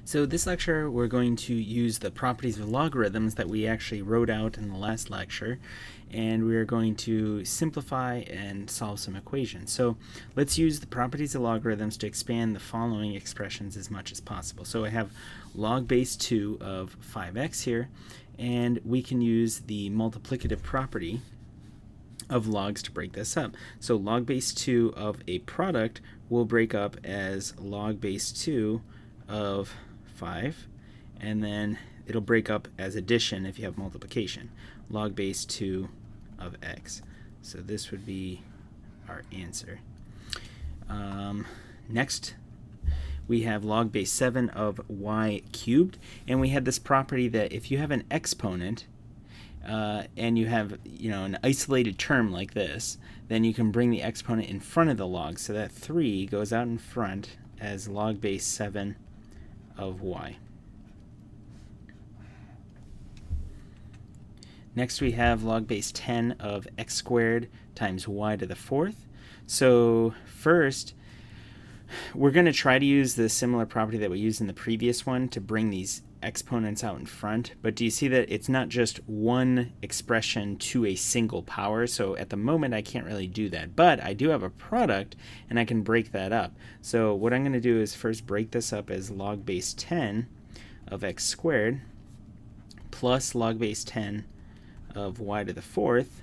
So this lecture, we're going to use the properties of logarithms that we actually wrote out in the last lecture, and we're going to simplify and solve some equations. So let's use the properties of logarithms to expand the following expressions as much as possible. So I have log base 2 of 5x here, and we can use the multiplicative property of logs to break this up. So log base 2 of a product will break up as log base 2 of 5, and then it'll break up as addition if you have multiplication, log base 2 of x. So this would be our answer. Next, we have log base 7 of y cubed, and we had this property that if you have an exponent and you have an isolated term like this, then you can bring the exponent in front of the log, so that 3 goes out in front as log base 7 of y. Next we have log base 10 of x squared times y to the 4th. So first, we're going to try to use the similar property that we used in the previous one to bring these exponents out in front. But do you see that it's not just one expression to a single power? So at the moment I can't really do that, but I do have a product and I can break that up. So what I'm going to do is first break this up as log base 10 of x squared plus log base 10 of y to the 4th.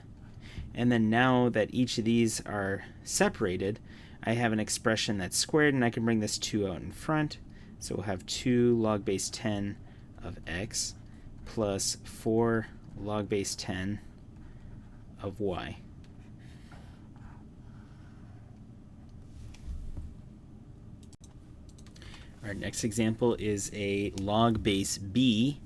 And then now that each of these are separated, I have an expression that's squared, and I can bring this 2 out in front. So we'll have 2 log base 10 of x plus 4 log base 10 of y. Our next example is a log base b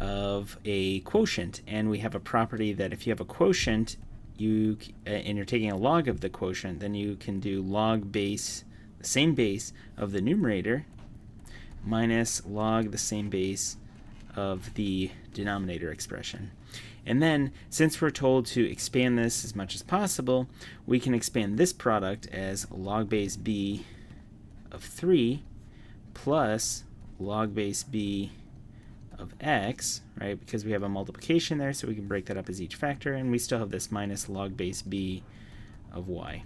of a quotient, and we have a property that if you have a quotient and you're taking a log of the quotient, then you can do log base, the same base of the numerator, minus log the same base of the denominator expression. And then, since we're told to expand this as much as possible, we can expand this product as log base b of 3 plus log base b of x, right? Because we have a multiplication there, so we can break that up as each factor, and we still have this minus log base b of y.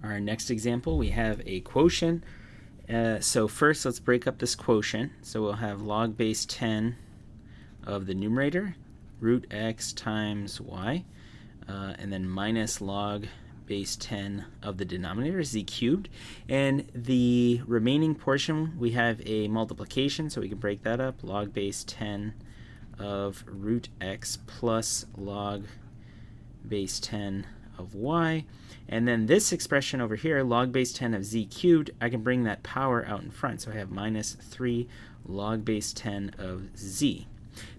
Our next example, we have a quotient. So first, let's break up this quotient. So we'll have log base 10 of the numerator, root x times y, and then minus log base 10 of the denominator, z cubed. And the remaining portion, we have a multiplication, so we can break that up, log base 10 of root x plus log base 10 of y. And then this expression over here, log base 10 of z cubed, I can bring that power out in front. So I have minus 3 log base 10 of z.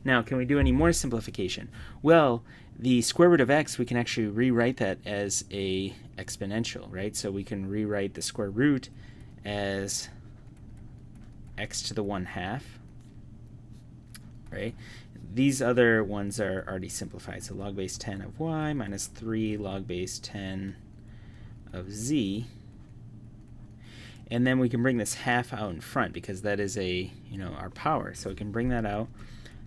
Now, can we do any more simplification? Well, the square root of x, we can actually rewrite that as a exponential, right? So we can rewrite the square root as x to the 1/2, right? These other ones are already simplified. So log base 10 of y minus 3 log base 10 of z. And then we can bring this half out in front because that is our power. So we can bring that out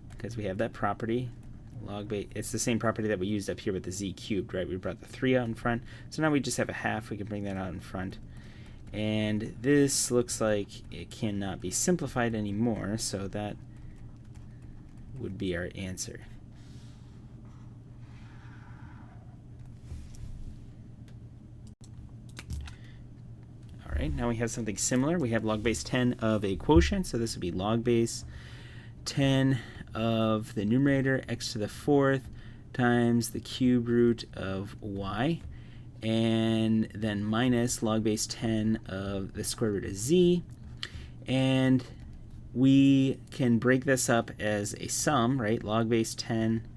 because we have that property. Log base, it's the same property that we used up here with the z cubed, right? We brought the 3 out in front. So now we just have a half. We can bring that out in front. And this looks like it cannot be simplified anymore, so that would be our answer. All right, now we have something similar. We have log base 10 of a quotient, so this would be log base 10 of the numerator, x to the 4th, times the cube root of y, and then minus log base 10 of the square root of z. And we can break this up as a sum, right? Log base 10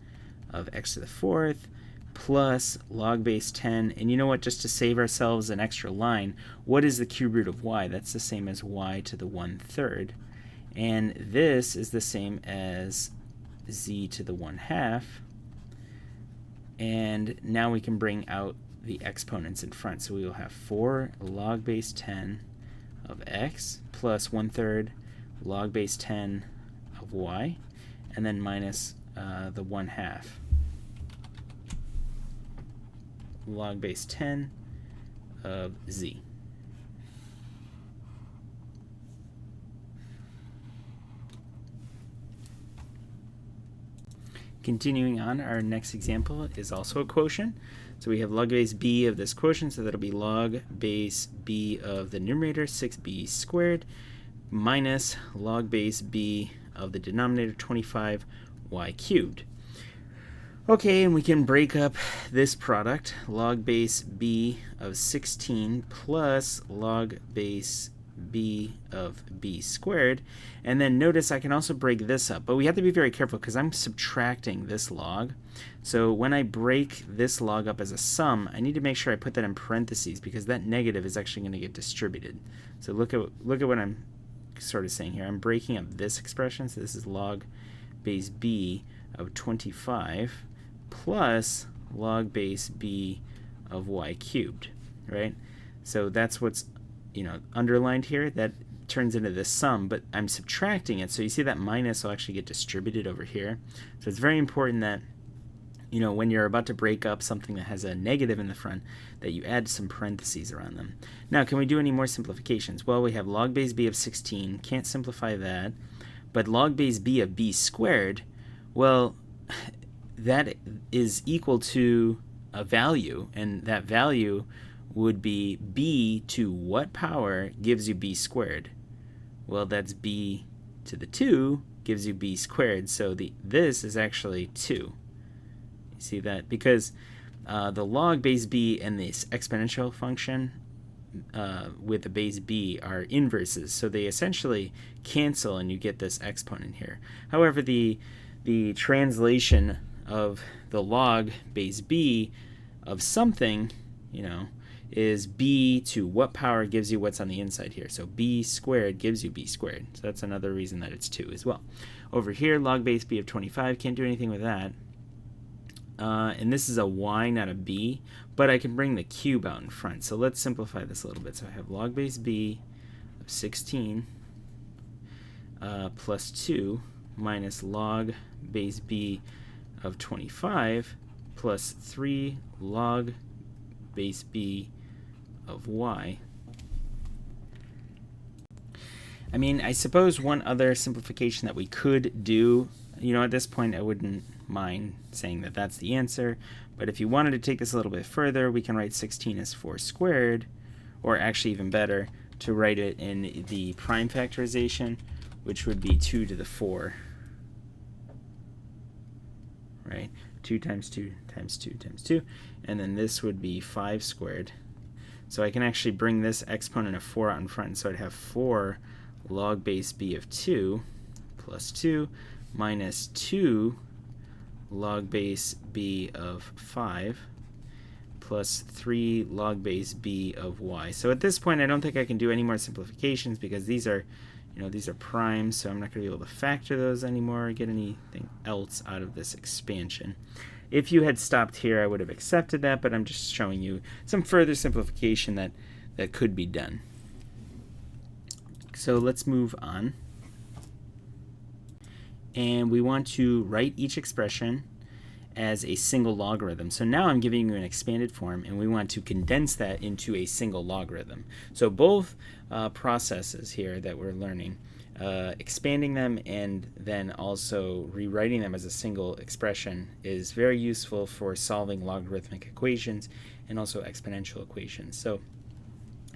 of x to the 4th plus log base 10. And you know what? Just to save ourselves an extra line, what is the cube root of y? That's the same as y to the 1/3. And this is the same as z to the 1/2. And now we can bring out the exponents in front. So we will have 4 log base 10 of x plus 1/3 log base 10 of y, and then minus the 1/2 log base 10 of z. Continuing on, our next example is also a quotient. So we have log base b of this quotient, so that'll be log base b of the numerator, 6b squared, minus log base b of the denominator, 25y cubed. Okay, and we can break up this product, log base b of 16 plus log base b of b squared, and then notice I can also break this up, but we have to be very careful because I'm subtracting this log. So when I break this log up as a sum, I need to make sure I put that in parentheses because that negative is actually going to get distributed. So look at what I'm sort of saying here. I'm breaking up this expression, so this is log base b of 25 plus log base b of y cubed, right? So that's what's underlined here. That turns into this sum, but I'm subtracting it, so you see that minus will actually get distributed over here. So it's very important that when you're about to break up something that has a negative in the front, that you add some parentheses around them. Now, can we do any more simplifications? Well, we have log base b of 16, can't simplify that, but log base b of b squared, well, that is equal to a value, and that value would be b to what power gives you b squared? Well, that's b to the 2 gives you b squared, so this is actually 2. You see that? Because the log base b and this exponential function with the base b are inverses, so they essentially cancel and you get this exponent here. However, the translation of the log base b of something, is b to what power gives you what's on the inside here. So b squared gives you b squared. So that's another reason that it's 2 as well. Over here, log base b of 25, can't do anything with that. And this is a y, not a b, but I can bring the cube out in front. So let's simplify this a little bit. So I have log base b of 16 plus 2 minus log base b of 25 plus 3 log base b of y. I suppose one other simplification that we could do, at this point I wouldn't mind saying that that's the answer, but if you wanted to take this a little bit further, we can write 16 as 4 squared, or actually even better, to write it in the prime factorization, which would be 2 to the 4, right? 2 times 2 times 2 times 2, and then this would be 5 squared. So I can actually bring this exponent of 4 out in front, so I'd have 4 log base b of 2 plus 2 minus 2 log base b of 5 plus 3 log base b of y. So at this point I don't think I can do any more simplifications because these are primes, so I'm not going to be able to factor those anymore or get anything else out of this expansion. If you had stopped here, I would have accepted that, but I'm just showing you some further simplification that could be done. So let's move on. And we want to write each expression as a single logarithm. So now I'm giving you an expanded form, and we want to condense that into a single logarithm. So both processes here that we're learning, expanding them and then also rewriting them as a single expression, is very useful for solving logarithmic equations and also exponential equations. So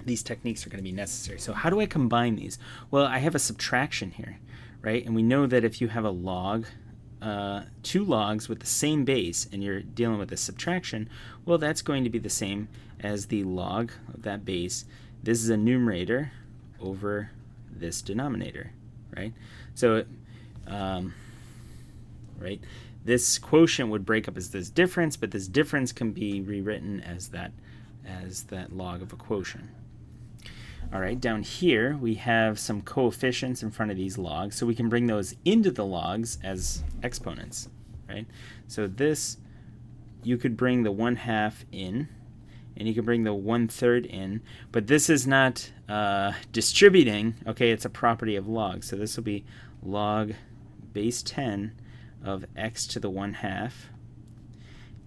these techniques are going to be necessary. So how do I combine these? Well, I have a subtraction here, right? And we know that if you have a log, 2 logs with the same base and you're dealing with a subtraction, well, that's going to be the same as the log of that base. This is a numerator over this denominator, right? So, right, this quotient would break up as this difference, but this difference can be rewritten as that log of a quotient. All right, down here we have some coefficients in front of these logs, so we can bring those into the logs as exponents, right? So this, you could bring the 1/2 in, and you can bring the 1/3 in, but this is not distributing. Okay, it's a property of log, so this will be log base 10 of x to the 1/2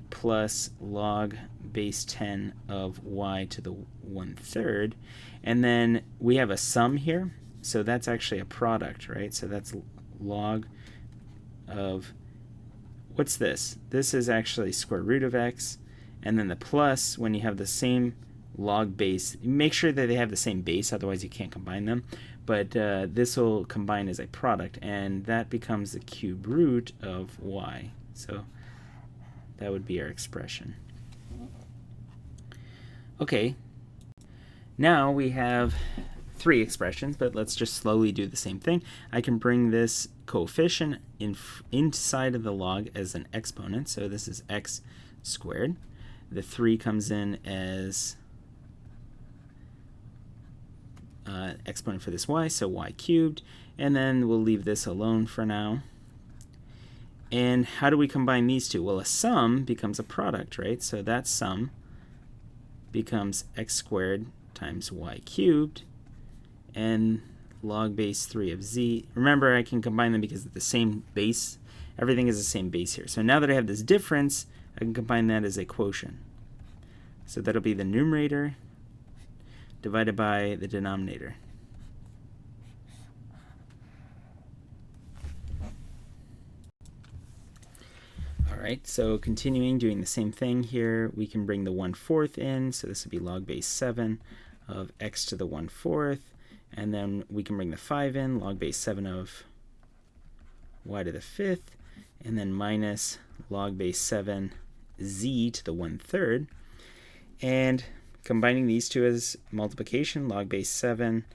plus log base 10 of y to the 1/3, and then we have a sum here, so that's actually a product, right? So that's log of, what's this? This is actually square root of x, and then the plus, when you have the same log base, make sure that they have the same base, otherwise you can't combine them, but this will combine as a product, and that becomes the cube root of y. So that would be our expression. Okay, now we have 3 expressions, but let's just slowly do the same thing. I can bring this coefficient inside of the log as an exponent, so this is x squared. The 3 comes in as exponent for this y, so y cubed, and then we'll leave this alone for now. And how do we combine these two? Well, a sum becomes a product, right? So that sum becomes x squared times y cubed, and log base 3 of z. Remember, I can combine them because of the same base. Everything is the same base here. So now that I have this difference, I can combine that as a quotient. So that'll be the numerator divided by the denominator. Alright, so continuing, doing the same thing here, we can bring the 1/4 in, so this would be log base 7 of x to the 1/4, and then we can bring the 5 in, log base 7 of y to the 5th, and then minus log base 7 z to the 1/3, and combining these two as multiplication, log base 7,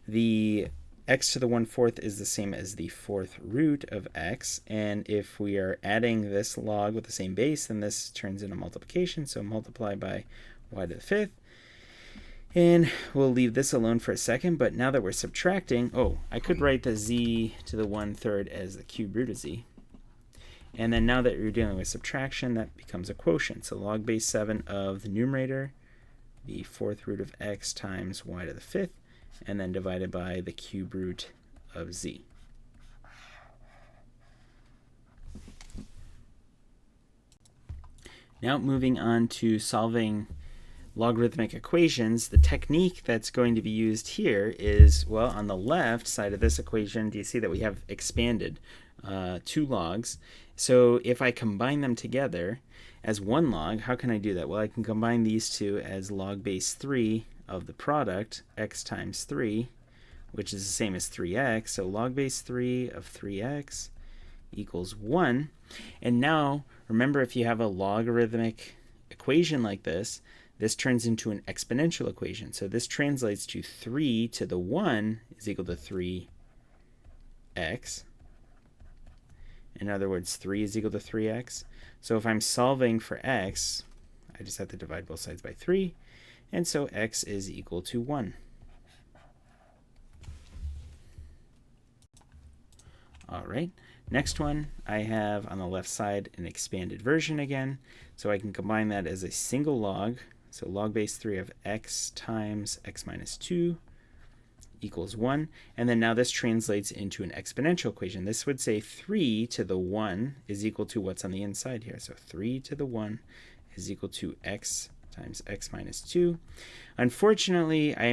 the x to the 1/4 is the same as the 4th root of x, and if we are adding this log with the same base, then this turns into multiplication, so multiply by y to the 5th. And we'll leave this alone for a second, but now that we're subtracting, I could write the z to the 1/3 as the cube root of z. And then now that you're dealing with subtraction, that becomes a quotient. So log base 7 of the numerator, the 4th root of x times y to the 5th, and then divided by the cube root of z. Now moving on to solving logarithmic equations, the technique that's going to be used here is, well, on the left side of this equation, do you see that we have expanded 2 logs? So if I combine them together as one log, how can I do that? Well, I can combine these two as log base 3 of the product, x times 3, which is the same as 3x. So log base 3 of 3x equals 1. And now, remember, if you have a logarithmic equation like this, this turns into an exponential equation. So this translates to 3 to the 1 is equal to 3x. In other words, 3 is equal to 3x. So if I'm solving for x, I just have to divide both sides by 3. And so x is equal to 1. All right, next one, I have on the left side an expanded version again. So I can combine that as a single log. So log base 3 of x times x minus 2 equals 1. And then now this translates into an exponential equation. This would say 3 to the 1 is equal to what's on the inside here. So 3 to the 1 is equal to x times x minus 2. Unfortunately, I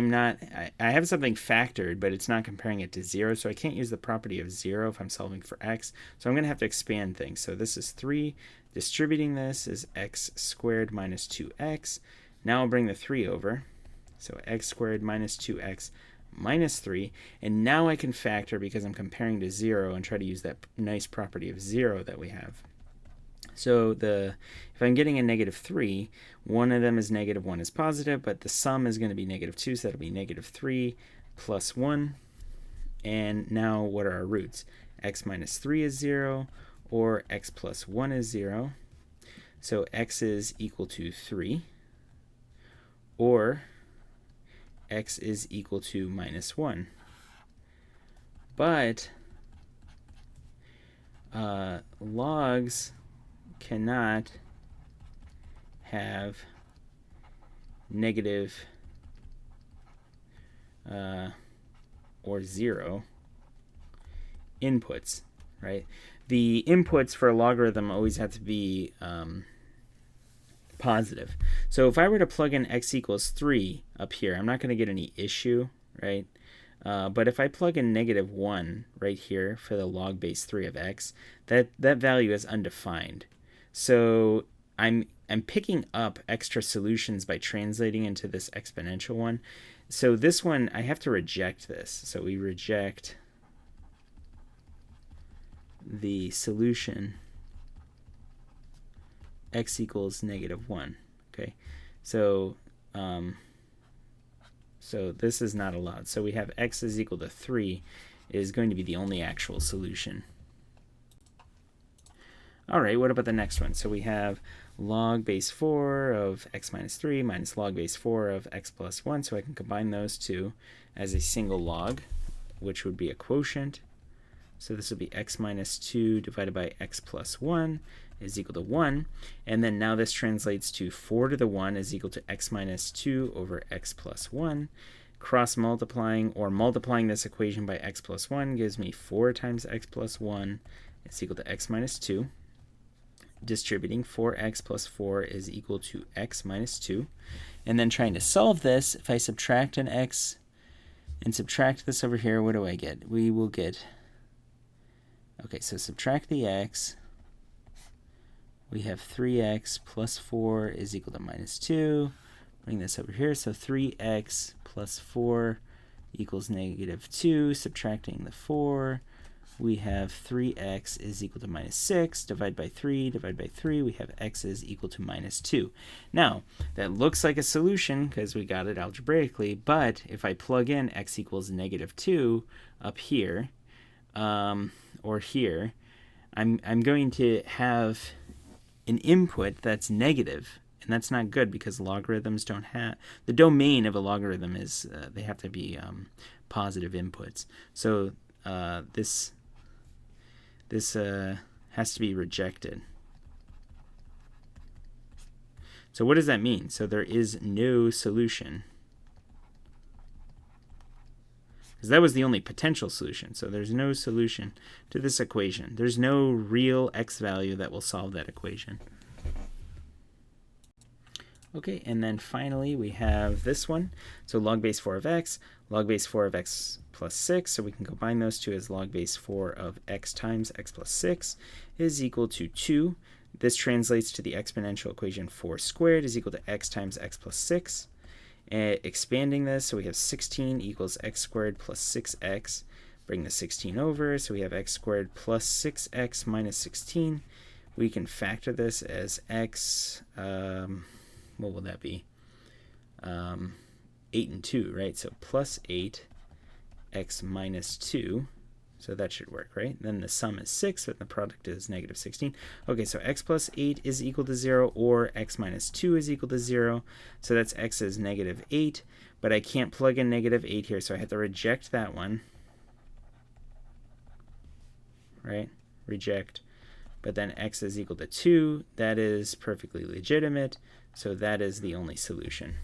have something factored, but it's not comparing it to 0, so I can't use the property of 0 if I'm solving for x. So I'm going to have to expand things. So this is 3. Distributing this is x squared minus 2x. Now I'll bring the 3 over. So x squared minus 2x minus 3. And now I can factor because I'm comparing to 0 and try to use that nice property of 0 that we have. So if I'm getting a -3, one of them is negative, one is positive, but the sum is going to be -2, so that'll be -3 plus 1. And now what are our roots? X minus 3 is 0, or x plus 1 is 0. So x is equal to 3, or x is equal to -1. But logs cannot have negative or 0 inputs, right? The inputs for a logarithm always have to be positive. So if I were to plug in x equals 3 up here, I'm not going to get any issue, right? But if I plug in negative 1 right here for the log base 3 of x, that value is undefined. So I'm picking up extra solutions by translating into this exponential one. So this one, I have to reject this. So we reject the solution x equals negative 1. Okay, so so this is not allowed. So we have x is equal to 3 is going to be the only actual solution. All right, what about the next one? So we have log base 4 of x minus 3 minus log base 4 of x plus 1. So I can combine those two as a single log, which would be a quotient. So this would be x minus 2 divided by x plus 1 is equal to 1. And then now this translates to 4 to the 1 is equal to x minus 2 over x plus 1. Cross multiplying or multiplying this equation by x plus 1 gives me 4 times x plus 1 is equal to x minus 2. Distributing 4x plus 4 is equal to x minus 2. And then trying to solve this, if I subtract an x and subtract this over here, what do I get? We will get, okay, so subtract the x. We have 3x plus 4 is equal to minus 2. Bring this over here, so 3x plus 4 equals negative 2. Subtracting the 4, we have 3x is equal to minus 6. Divide by 3, we have x is equal to minus 2. Now, that looks like a solution because we got it algebraically, but if I plug in x equals negative 2 up here, or here, I'm going to have an input that's negative, and that's not good because logarithms don't have, the domain of a logarithm is, they have to be positive inputs. So this has to be rejected. So what does that mean? So there is no solution. Because that was the only potential solution. So there's no solution to this equation. There's no real x value that will solve that equation. Okay, and then finally we have this one. So log base 4 of x, log base 4 of x plus 6. So we can combine those two as log base 4 of x times x plus 6 is equal to 2. This translates to the exponential equation 4 squared is equal to x times x plus 6. Expanding this, so we have 16 equals x squared plus 6x. Bring the 16 over, so we have x squared plus 6x minus 16. We can factor this as x, what will that be? 8 and 2, right? So plus 8, x minus 2. So that should work, right? Then the sum is 6, but the product is negative 16. Okay, so x plus 8 is equal to 0, or x minus 2 is equal to 0. So that's x is negative 8, but I can't plug in negative 8 here, so I have to reject that one. Right? Reject. But then x is equal to 2. That is perfectly legitimate, so that is the only solution.